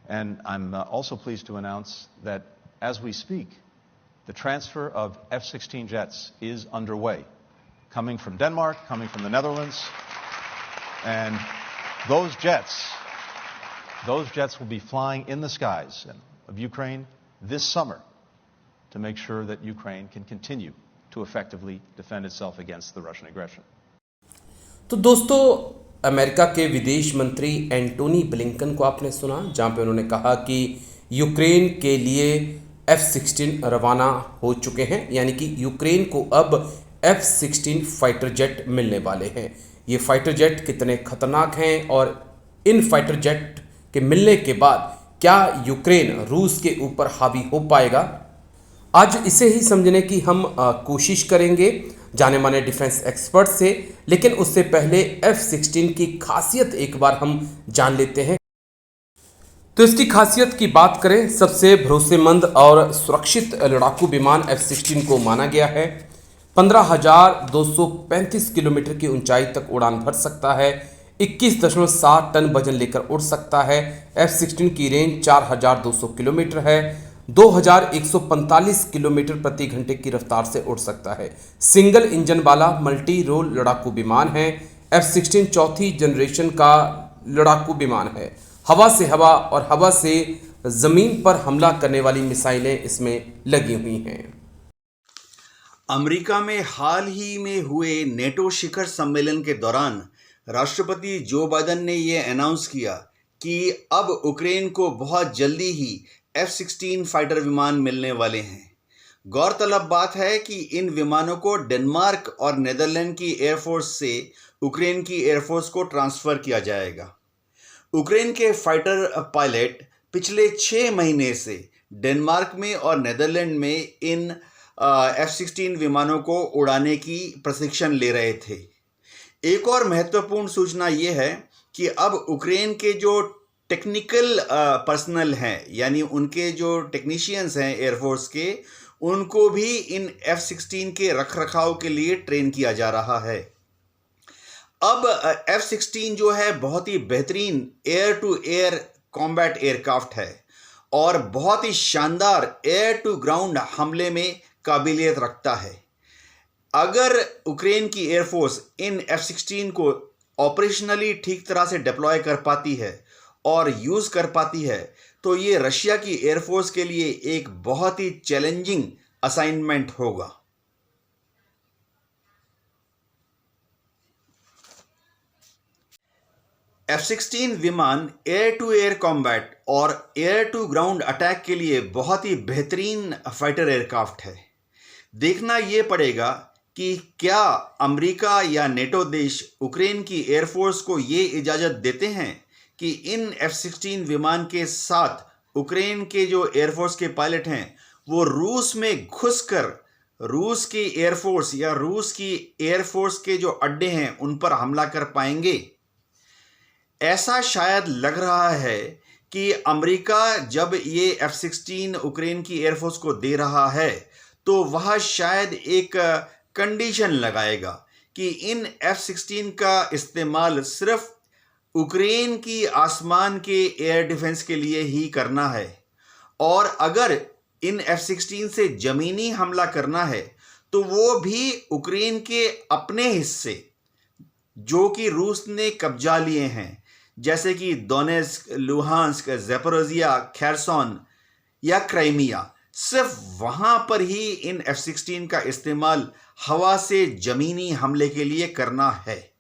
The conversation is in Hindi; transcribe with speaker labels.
Speaker 1: And I'm also pleased to announce that as we speak, the transfer of F-16 jets is underway, coming from Denmark, coming from the Netherlands, and those jets will be flying in the skies of Ukraine this summer to make sure that Ukraine can continue to effectively defend itself against the Russian aggression.
Speaker 2: तो दोस्तों, अमेरिका के विदेश मंत्री एंटोनी ब्लिंकन को आपने सुना, जहां पे उन्होंने कहा कि यूक्रेन के लिए F-16 रवाना हो चुके हैं, यानी कि यूक्रेन को अब F-16 फाइटर जेट मिलने वाले हैं। ये फाइटर जेट कितने खतरनाक हैं और इन फाइटर जेट के मिलने के बाद क्या यूक्रेन रूस के ऊपर हावी हो पाएगा, आज इसे ही समझने की हम कोशिश करेंगे जाने माने डिफेंस एक्सपर्ट से। लेकिन उससे पहले F-16 की खासियत एक बार हम जान लेते हैं। तो इसकी खासियत की बात करें, सबसे भरोसेमंद और सुरक्षित लड़ाकू विमान F-16 को माना गया है। 15,235 किलोमीटर की ऊंचाई तक उड़ान भर सकता है, 21.7 टन वजन लेकर उड़ सकता है। F-16 की रेंज 4,200 किलोमीटर है, 2,145 किलोमीटर प्रति घंटे की रफ्तार से उड़ सकता है। सिंगल इंजन वाला मल्टी रोल लड़ाकू विमान है। F-16 चौथी जनरेशन का लड़ाकू विमान है। हवा से हवा और हवा से जमीन पर हमला करने वाली मिसाइलें इसमें लगी हुई हैं।
Speaker 3: अमेरिका में हाल ही में हुए नेटो शिखर सम्मेलन के दौरान राष्ट्रपति जो बाइडेन ने यह अनाउंस किया कि अब यूक्रेन को बहुत जल्दी ही F-16 फाइटर विमान मिलने वाले हैं। गौरतलब बात है कि इन विमानों को डेनमार्क और नीदरलैंड की एयरफोर्स से यूक्रेन की एयरफोर्स को ट्रांसफ़र किया जाएगा। यूक्रेन के फाइटर पायलट पिछले 6 महीने से डेनमार्क में और नीदरलैंड में इन F-16 विमानों को उड़ाने की प्रशिक्षण ले रहे थे। एक और महत्वपूर्ण सूचना यह है कि अब यूक्रेन के जो टेक्निकल पर्सनल हैं, यानी उनके जो टेक्नीशियंस हैं एयरफोर्स के, उनको भी इन F-16 के रखरखाव के लिए ट्रेन किया जा रहा है। अब F-16 जो है बहुत ही बेहतरीन air to air combat aircraft है और बहुत ही शानदार एयर टू ग्राउंड हमले में काबिलियत रखता है। अगर यूक्रेन की एयरफोर्स इन F-16 को ऑपरेशनली ठीक तरह से डिप्लॉय कर पाती है और यूज़ कर पाती है, तो ये रशिया की एयरफोर्स के लिए एक बहुत ही चैलेंजिंग असाइनमेंट होगा। F-16 विमान एयर टू एयर कॉम्बैट और एयर टू ग्राउंड अटैक के लिए बहुत ही बेहतरीन फाइटर एयरक्राफ्ट है। देखना यह पड़ेगा कि क्या अमेरिका या नेटो देश यूक्रेन की एयरफोर्स को ये इजाज़त देते हैं कि इन F-16 विमान के साथ यूक्रेन के जो एयरफोर्स के पायलट हैं वो रूस में घुसकर रूस की एयरफोर्स या रूस की एयरफोर्स के जो अड्डे हैं उन पर हमला कर पाएंगे। ऐसा शायद लग रहा है कि अमेरिका जब ये F-16 यूक्रेन की एयरफोर्स को दे रहा है तो वह शायद एक कंडीशन लगाएगा कि इन F-16 का इस्तेमाल सिर्फ यूक्रेन की आसमान के एयर डिफेंस के लिए ही करना है, और अगर इन F-16 से ज़मीनी हमला करना है तो वो भी यूक्रेन के अपने हिस्से जो कि रूस ने कब्जा लिए हैं, जैसे कि दोनेत्स्क, लुहांस्क, ज़ैपोरिज़िया, खेर्सन या क्राइमिया, सिर्फ वहाँ पर ही इन F-16 का इस्तेमाल हवा से ज़मीनी हमले के लिए करना है।